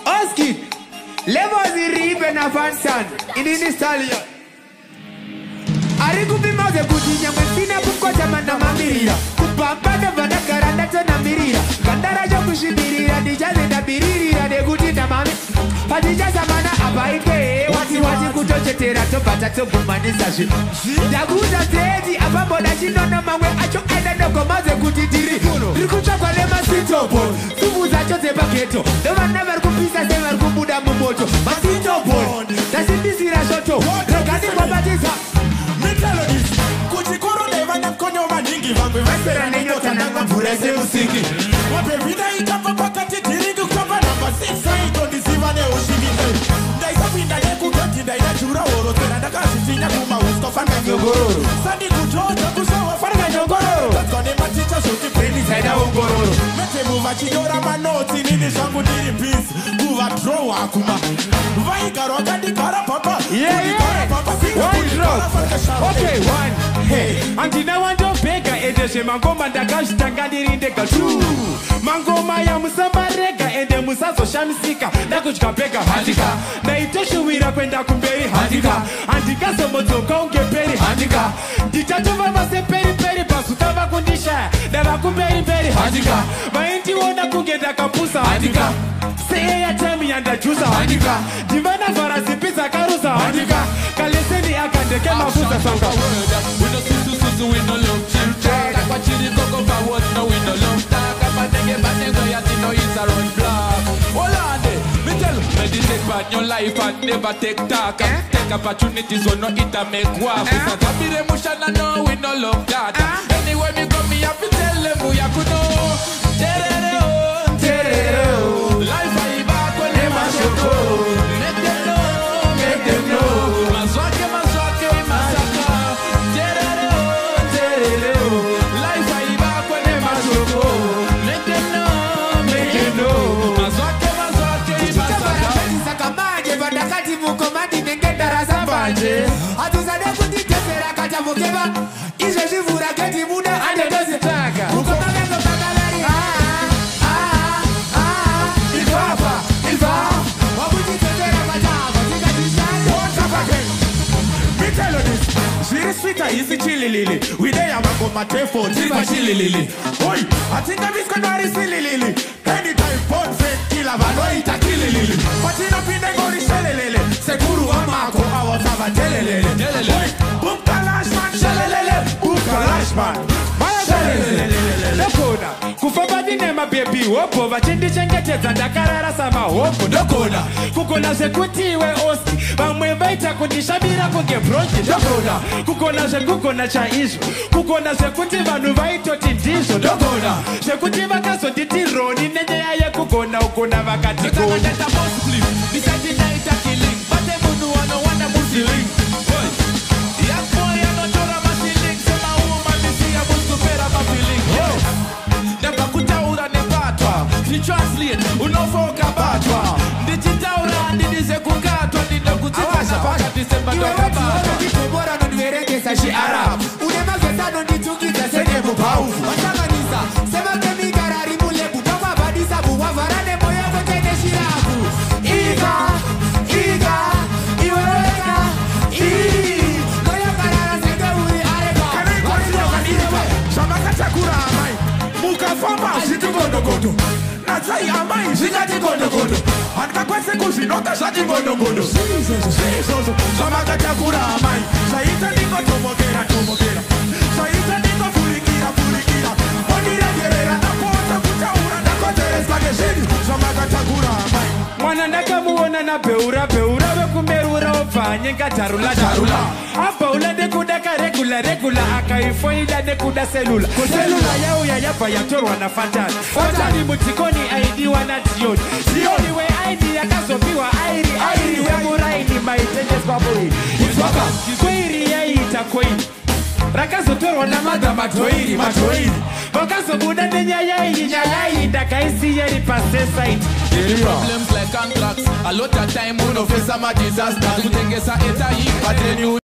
Oski, levozi ribe na fansan, inini stallion. Ari kupimaze kutinya mwesina kukocha mana mamirira. Kupamba na vana karanda tona mirira. Kandara jo kushibirira, dijaze da biririra, de kutina mami. Patija samana abaike, wati kutochetera topata tobumanisa shi. Daguza tedi, abambo na chinono mawe, acho aina doko maze kutitiri. Rikucha kwa lema sitopo, subuza chote paketo. Dova never kupisa, never kubuda mumoto. Masitopo, tasindisira shoto. Rekani kwa batisa. Melodies, kuchikoro neva na mkonyo maningi. Vangwe westera nenyo tananga mpureze usiki. Wape vida itapa pakati tirigu kwa namba 6. Ito nisiva ne ushimite. Ndaisa pinda ye kukati ndaida chura oro. Tera ndaka sitinya kuma usko fanga nyogororo. Sandi kuchocha kusawa fanga nyogororo. Katkone maticha shuti preni saida ungororo. Mete muva chidora manoti nini shangu diri peace. Muva throw akuma. Vai karo kandi kara papa. One drop. Okay, one. Hey, Antina wando bega edeshe mangoma ndagashi tangandiri ndega tu. Mangoma ya musamba rega ende musazo shamisika. Ndakuchika bega handika. Na itoshu wira kwenda kumberi handika. Handika somotoka ungeperi handika. Ditatova mase peri peri basutava kundisha. Dava kumberi peri handika. Mainti wona kungenda kapusa handika. Say ya temi anda juza handika. Dimana farasi pizza karuza handika. Kaleseni akandeke mafuta sanga. We no susu, we no love children. Kwa chiri koko forward, no we no love talk. Kapatenge batenge ya tino it's a run block. Holande, me tell you, meditate about your life and never take talk. Take opportunities so no it a make work. It's a tabire mushana, no we no love that. Anyway me come me have to tell them who ya could know. Terereo, terereo. Life I back when they mash your go. Make them know, make them know. Mazwake, mazwake, mazaka. Terereo, terereo. Life I back when they mash your go. Make them know, make them know. Mazwake, mazwake, mazaka. Sakamanje badakati mukomati nengenda razambanje. Atuzade kutitesera kata mukeba. Izo shivura keti muda ande dozi taka. Mukomanga kakalari. Il va. Wabutitesera kata mukeba. What's up again? Me tell you this. Shiri sweeter easy chili lily. We dey amango matefo tiba chili lily. Oi, I think I'm is gonna silly lily. Anytime pon fake killer valo ita kili lily. Patina pinde gori shele lele. Sekuru amako awatava tele lele. Oi, boom kalash man shele lele. Boom kalash man. Dokona kufamba dinema baby wopo vachindi chengetedza ndakarara sama hopo dokona kukona zvekutiwe oski vamwe vaita kundishabira kunge bronchi dokona kukona zvekugona chaizvo kukona zvekuti vanhu vaitoti ndizvo dokona zvekuti vakazonditi roni nenyaya yekugona ugona vakati gona Nisati naita killing, bate munhu wanowanda musiling. Young boy anotora masiling, sema woman misiya muskupera mafeeling. Neba kutaura nebatwa, si translate, unofoka batwa. Ndichitaura ndidize kukatwa, ndinokutipasa paka disemba dokabatwa. Iwe nondwerekesa shi-Arab unemazwesano nditukiza senemupau wasanganisa semakemikarari mulebu pamabadisa buwavarane moyo kwetene shirabu Iga, iweweka, moyo karara senge uri areka Shamakachakura amai. Mukafamba ziti gondo. Natsai amai zingati gondo. Ankakwese kuzvinoka zvati gondo. Zizozo. Shamakachakura amai. Saita niko tomokera. Saita niko fulikira. Oniregerera napota kutaura ndakotereswa ngezvinhu. Shamakachakura amai. mwana ndakamuona nabeura vekumerura obva nyengatarula abhaula nekuda karegula akaifoida nekuda selula yauya yabva yatorwa nafatani mutikoni aidiwa nadiyoni weaidi yakazopiwa airi wemuraini maitengeswa boiri kwiri yaiita koini rakazotorwa namadhamatoiri vakazobuda nenyaya iyi ndakaisiyeri pasesaiti Problems like contracts, a lot of time we no face some disasters. Kutengesa eta hii, but then you